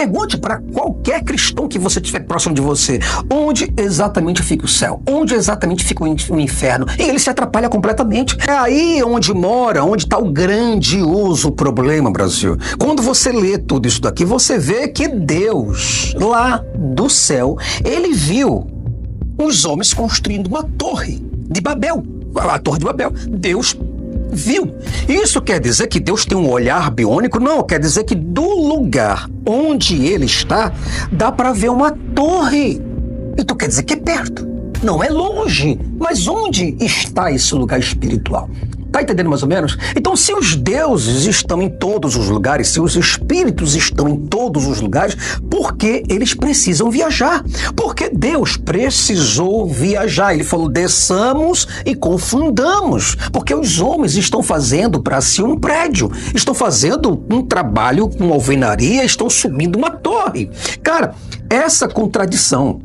Pergunte para qualquer cristão que você tiver próximo de você, onde exatamente fica o céu? Onde exatamente fica o inferno? E ele se atrapalha completamente. É aí onde mora, onde está o grandioso problema, Brasil. Quando você lê tudo isso daqui, você vê que Deus, lá do céu, ele viu os homens construindo uma torre de Babel. A Torre de Babel. Deus viu. Isso quer dizer que Deus tem um olhar biônico? Não, quer dizer que do lugar onde ele está, dá para ver uma torre. Então quer dizer que é perto. Não é longe. Mas onde está esse lugar espiritual? Tá entendendo mais ou menos? Então, se os deuses estão em todos os lugares, se os espíritos estão em todos os lugares, por que eles precisam viajar? Porque Deus precisou viajar. Ele falou, desçamos e confundamos. Porque os homens estão fazendo para si um prédio, estão fazendo um trabalho com alvenaria, estão subindo uma torre. Cara, essa contradição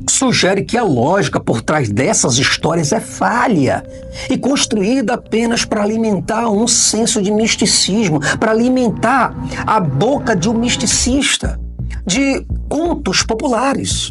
sugere que a lógica por trás dessas histórias é falha e construída apenas para alimentar um senso de misticismo, para alimentar a boca de um misticista, de contos populares.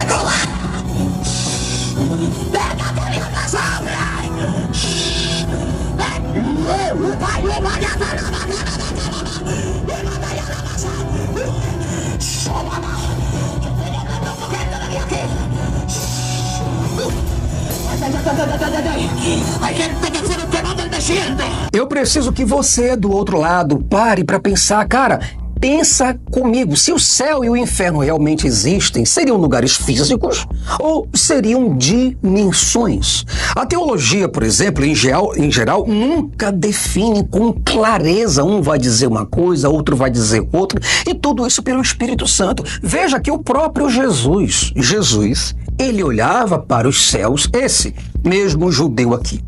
Eu preciso que você, do outro lado, pare para pensar, cara, pensa comigo, se o céu e o inferno realmente existem, seriam lugares físicos ou seriam dimensões? A teologia, por exemplo, em geral, nunca define com clareza. Um vai dizer uma coisa, outro vai dizer outra, e tudo isso pelo Espírito Santo. Veja que o próprio Jesus, ele olhava para os céus, esse mesmo judeu aqui,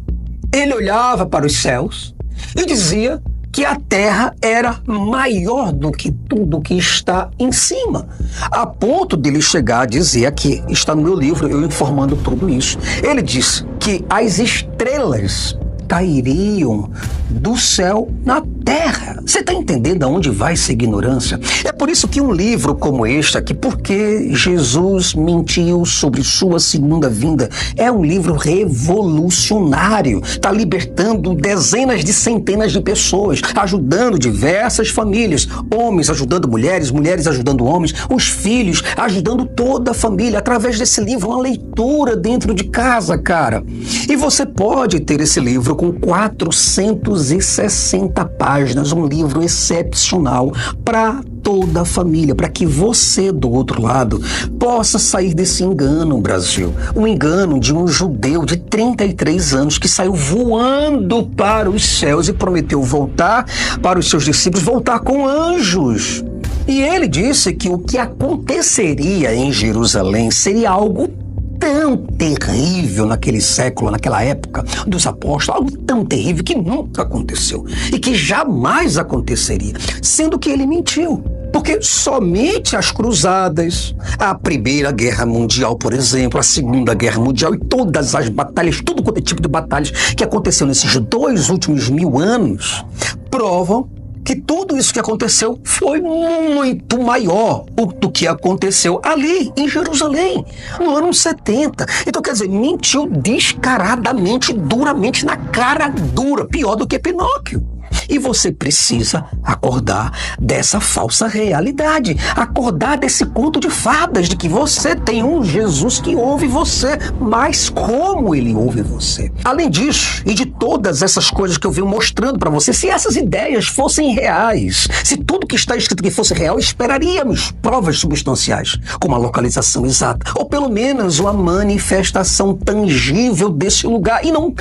ele olhava para os céus e dizia que a terra era maior do que tudo que está em cima. A ponto de ele chegar a dizer aqui, está no meu livro, eu informando tudo isso. Ele disse que as estrelas cairiam do céu na terra. Você está entendendo aonde vai essa ignorância? É por isso que um livro como este aqui, Porque Jesus Mentiu sobre Sua Segunda Vinda, é um livro revolucionário. Está libertando dezenas de centenas de pessoas, ajudando diversas famílias, homens ajudando mulheres, mulheres ajudando homens, os filhos ajudando toda a família, através desse livro, uma leitura dentro de casa, cara. E você pode ter esse livro com 460 páginas, um livro excepcional para toda a família, para que você, do outro lado, possa sair desse engano, Brasil. Um engano de um judeu de 33 anos que saiu voando para os céus e prometeu voltar para os seus discípulos, voltar com anjos. E ele disse que o que aconteceria em Jerusalém seria algo tão terrível naquele século, naquela época dos apóstolos, algo tão terrível que nunca aconteceu e que jamais aconteceria, sendo que ele mentiu. Porque somente as cruzadas, a Primeira Guerra Mundial, por exemplo, a Segunda Guerra Mundial e todas as batalhas, todo quanto é tipo de batalhas que aconteceu nesses 2 últimos 1000 anos, provam que tudo isso que aconteceu foi muito maior do que aconteceu ali em Jerusalém, no ano 70. Então, quer dizer, mentiu descaradamente, duramente, na cara dura, pior do que Pinóquio. E você precisa acordar dessa falsa realidade, acordar desse conto de fadas, de que você tem um Jesus que ouve você, mas como ele ouve você. Além disso, e de todas essas coisas que eu venho mostrando para você, se essas ideias fossem reais, se tudo que está escrito aqui fosse real, esperaríamos provas substanciais, como a localização exata, ou pelo menos uma manifestação tangível desse lugar, e não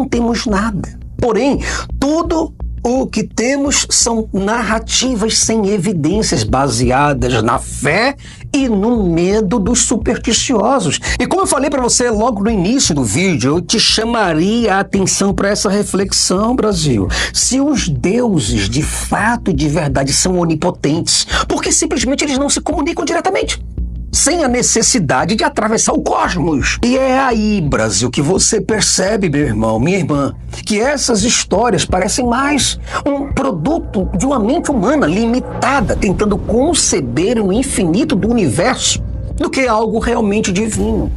temos nada. Porém, tudo o que temos são narrativas sem evidências, baseadas na fé e no medo dos supersticiosos. E como eu falei para você logo no início do vídeo, eu te chamaria a atenção para essa reflexão, Brasil. Se os deuses de fato e de verdade são onipotentes, por que simplesmente eles não se comunicam diretamente? sem a necessidade de atravessar o cosmos. E é aí, Brasil, que você percebe, meu irmão, minha irmã, que essas histórias parecem mais um produto de uma mente humana limitada, tentando conceber o infinito do universo, do que algo realmente divino.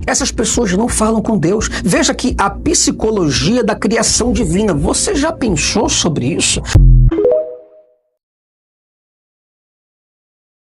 Essas pessoas não falam com Deus. Veja que a psicologia da criação divina, você já pensou sobre isso?